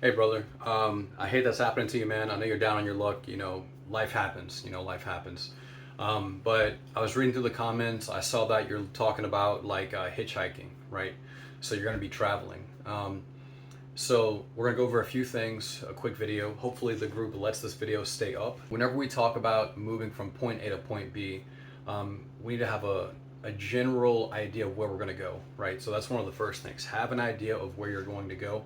Hey brother, I hate that's happening to you, man. I know you're down on your luck. Life happens. Life happens. But I was reading through the comments. I saw that you're talking about like hitchhiking, right? So you're going to be traveling. So we're gonna go over a few things, a quick video. Hopefully the group lets this video stay up. Whenever we talk about moving from point A to point B, we need to have a general idea of where we're gonna go, right? So that's one of the first things. Have an idea of where you're going to go.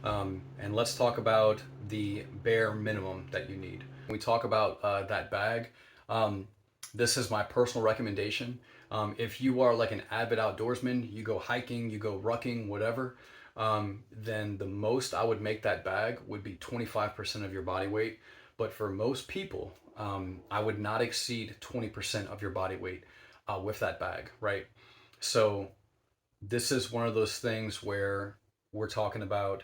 And let's talk about the bare minimum that you need. When we talk about that bag, um, this is my personal recommendation. If you are like an avid outdoorsman, you go hiking, you go rucking, whatever, then the most I would make that bag would be 25% of your body weight. But for most people, I would not exceed 20% of your body weight with that bag, right? So this is one of those things where we're talking about,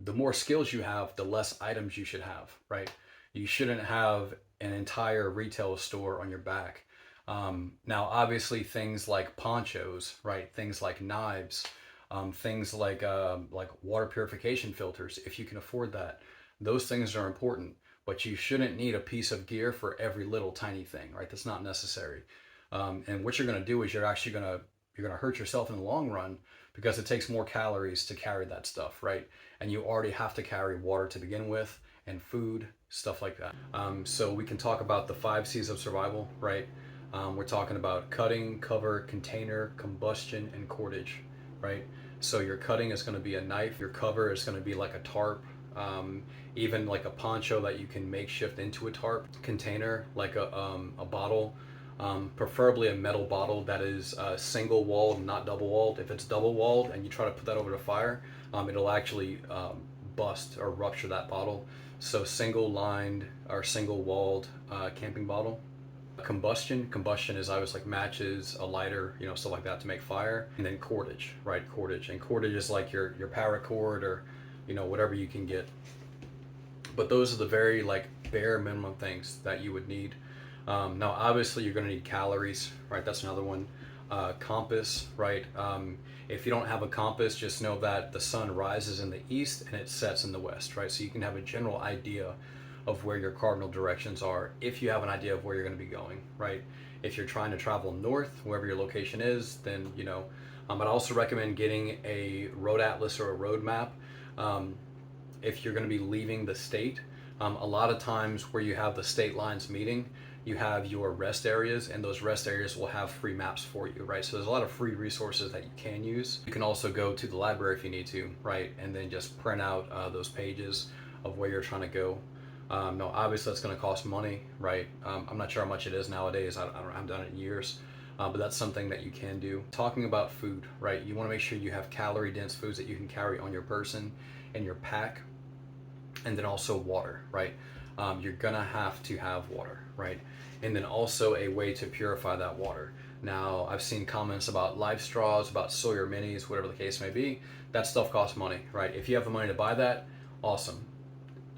the more skills you have, the less items you should have, right? You shouldn't have an entire retail store on your back. Now, obviously, things like ponchos, right? Things like knives, things like water purification filters, if you can afford that, those things are important. But you shouldn't need a piece of gear for every little tiny thing, right? That's not necessary. And what you're going to do is you're going to hurt yourself in the long run because it takes more calories to carry that stuff, right? And you already have to carry water to begin with and food, stuff like that. So we can talk about the 5 C's of survival, right? We're talking about cutting, cover, container, combustion, and cordage, right? So your cutting is going to be a knife. Your cover is going to be like a tarp, even like a poncho that you can makeshift into a tarp. Container, like a bottle, preferably a metal bottle that is single walled, not double walled. If it's double walled and you try to put that over the fire, it'll actually bust or rupture that bottle. So single lined or single walled camping bottle. Combustion is always like matches, a lighter, stuff like that to make fire. And then cordage, right? Cordage is like your paracord or whatever you can get. But those are the very like bare minimum things that you would need. Now, obviously, you're going to need calories, right? That's another one. Compass, right? If you don't have a compass, just know that the sun rises in the east and it sets in the west, right? So you can have a general idea of where your cardinal directions are if you have an idea of where you're going to be going, right? If you're trying to travel north, wherever your location is, then, I'd also recommend getting a road atlas or a road map. If you're going to be leaving the state, a lot of times where you have the state lines meeting, you have your rest areas, and those rest areas will have free maps for you, right? So there's a lot of free resources that you can use. You can also go to the library if you need to, right? And then just print out those pages of where you're trying to go. No, obviously that's going to cost money, right? I'm not sure how much it is nowadays. I haven't done it in years. But that's something that you can do. Talking about food, right? You want to make sure you have calorie dense foods that you can carry on your person and your pack, and then also water, right? You're gonna have to have water, right? And then also a way to purify that water. Now, I've seen comments about life straws, about Sawyer minis, whatever the case may be. That stuff costs money, right? If you have the money to buy that, awesome.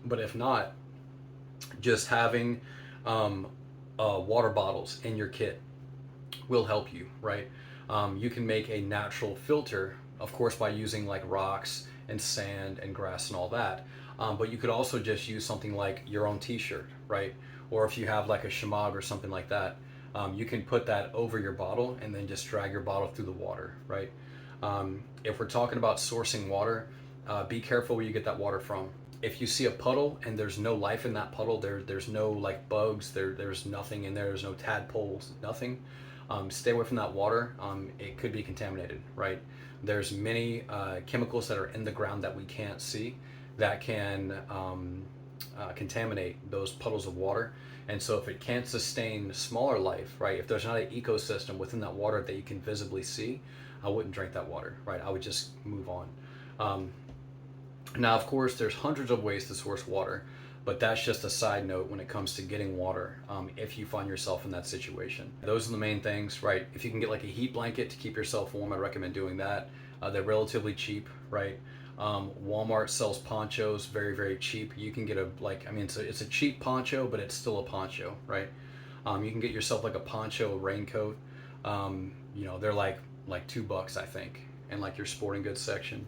But if not, just having water bottles in your kit will help you, right? You can make a natural filter, of course, by using like rocks and sand and grass and all that. But you could also just use something like your own t-shirt, right? Or if you have like a shemagh or something like that, you can put that over your bottle and then just drag your bottle through the water, right? If we're talking about sourcing water, be careful where you get that water from. If you see a puddle and there's no life in that puddle, there's no like bugs, there's nothing in there, there's no tadpoles, nothing. Stay away from that water. It could be contaminated, right? There's many chemicals that are in the ground that we can't see that can contaminate those puddles of water. And so if it can't sustain smaller life, right? If there's not an ecosystem within that water that you can visibly see, I wouldn't drink that water, right? I would just move on. Now, of course, there's hundreds of ways to source water, but that's just a side note when it comes to getting water if you find yourself in that situation. Those are the main things, right? If you can get like a heat blanket to keep yourself warm, I recommend doing that. They're relatively cheap, right? Walmart sells ponchos very, very cheap. You can get it's a cheap poncho, but it's still a poncho, right? You can get yourself like a poncho raincoat. They're like $2, I think, in like your sporting goods section.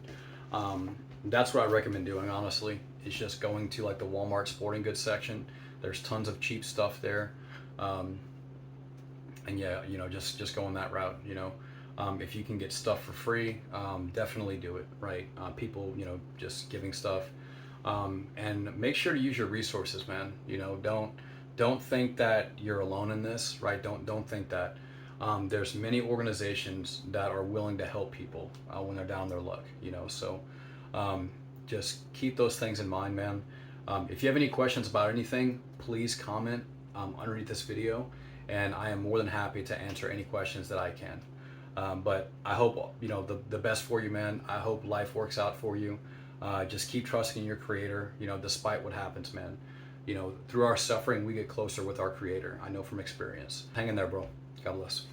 That's what I recommend doing, honestly. It's just going to like the Walmart sporting goods section. There's tons of cheap stuff there. Um, and yeah, just going that route. If you can get stuff for free, definitely do it. Right? People, just giving stuff, and make sure to use your resources, man. Don't think that you're alone in this. Right? Don't think that. There's many organizations that are willing to help people when they're down their luck. So um, just keep those things in mind, man. If you have any questions about anything, please comment underneath this video, and I am more than happy to answer any questions that I can. But I hope the best for you, man. I hope life works out for you. Just keep trusting your Creator. Despite what happens, man. Through our suffering, we get closer with our Creator. I know from experience. Hang in there, bro. God bless.